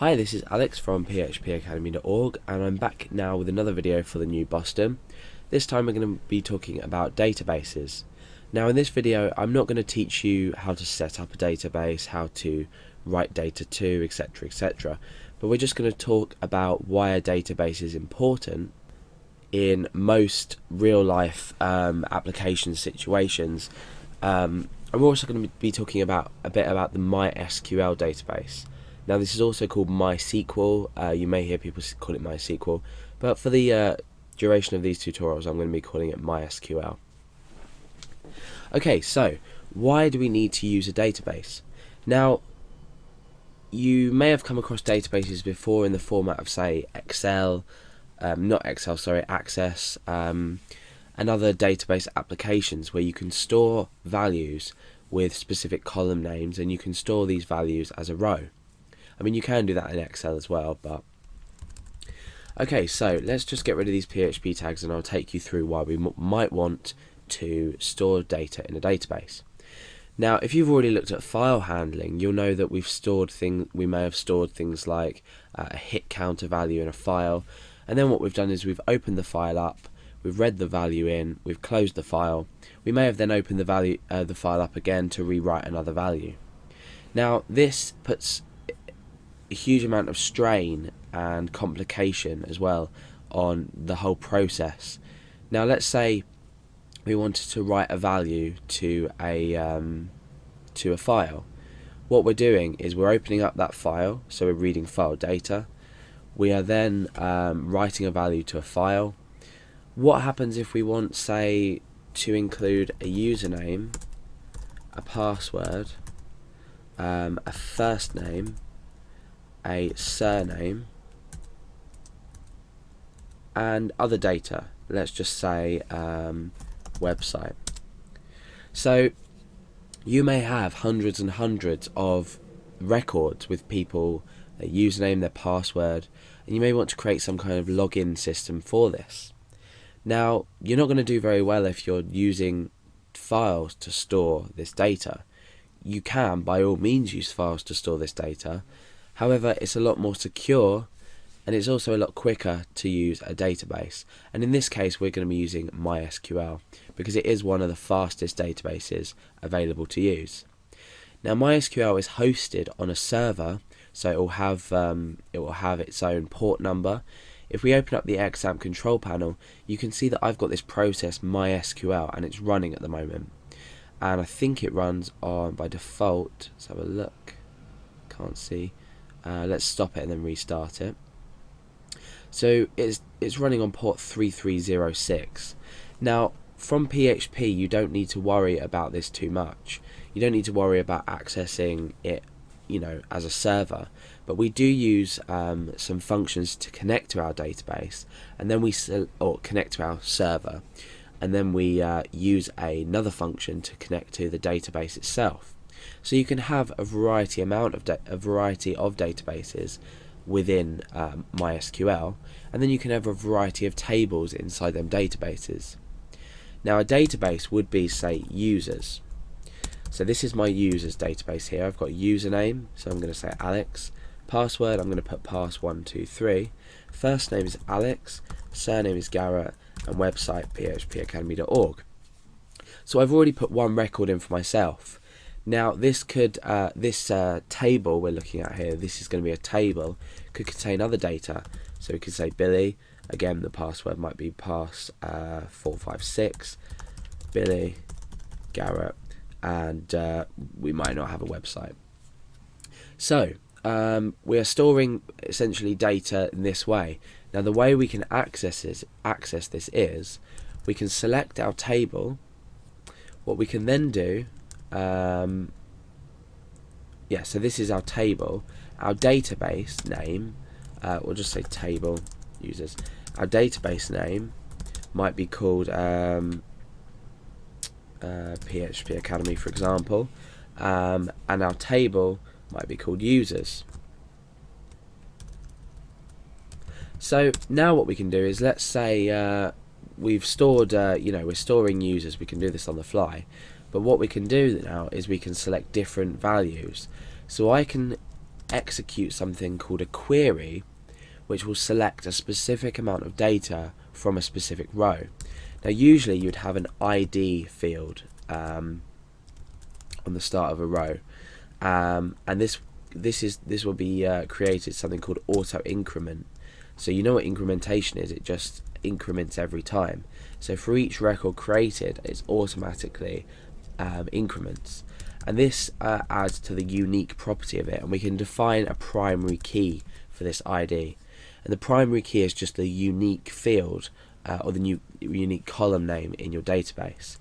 Hi, this is Alex from phpacademy.org, and I'm back now with another video for the new Boston. This time we're going to be talking about databases. Now in this video I'm not going to teach you how to set up a database, how to write data to, etc, etc, but we're just going to talk about why a database is important in most real life application situations. I'm also going to be talking about a bit about the MySQL database. Now this is also called MySQL. You may hear people call it MySQL, but for the duration of these tutorials I'm going to be calling it MySQL. Okay, so why do we need to use a database? Now you may have come across databases before in the format of, say, Excel, Access, and other database applications where you can store values with specific column names and you can store these values as a row. I mean, you can do that in Excel as well, but okay, so let's just get rid of these PHP tags and I'll take you through why we might want to store data in a database. Now, if you've already looked at file handling, you'll know that we may have stored things like a hit counter value in a file, and then what we've done is we've opened the file up, we've read the value in, we've closed the file. We may have then opened the file up again to rewrite another value. Now, this puts a huge amount of strain and complication as well on the whole process. Now let's say we wanted to write a value to a file. What we're doing is we're opening up that file, so we're reading file data. We are then writing a value to a file. What happens if we want, say, to include a username, a password, a first name, a surname, and other data? Let's just say website. So you may have hundreds and hundreds of records with people, their username, their password, and you may want to create some kind of login system for this. Now, you're not going to do very well if you're using files to store this data. You can, by all means, use files to store this data. However, it's a lot more secure and it's also a lot quicker to use a database. And in this case, we're going to be using MySQL because it is one of the fastest databases available to use. Now, MySQL is hosted on a server, so it will have its own port number. If we open up the XAMPP control panel, you can see that I've got this process MySQL and it's running at the moment. And I think it runs on by default. Let's have a look. Can't see. Let's stop it and then restart it. So it's running on port 3306. Now from PHP you don't need to worry about this too much. You don't need to worry about accessing it, as a server. But we do use some functions to connect to our database, and then or connect to our server, and then we use another function to connect to the database itself. So you can have a variety of databases within MySQL, and then you can have a variety of tables inside them databases. Now a database would be, say, users. So this is my users database here. I've got username, so I'm going to say Alex. Password, I'm going to put pass123. First name is Alex, surname is Garrett, and website phpacademy.org. So I've already put one record in for myself. Now this table we're looking at here, this is going to be a table, could contain other data. So we could say Billy, again the password might be pass456, Billy, Garrett, and we might not have a website. So we are storing essentially data in this way. Now the way we can access this is we can select our table. What we can then do, so this is our table. Our database name, we'll just say table users. Our database name might be called PHP Academy, for example, and our table might be called users. So now what we can do is, let's say we've stored, we're storing users. We can do this on the fly, but what we can do now is we can select different values. So I can execute something called a query, which will select a specific amount of data from a specific row. Now usually you'd have an ID field on the start of a row, and this will be created something called auto increment. So you know what incrementation is, it just increments every time. So for each record created, it's automatically increments, and this adds to the unique property of it, and we can define a primary key for this ID, and the primary key is just the unique field or the unique column name in your database.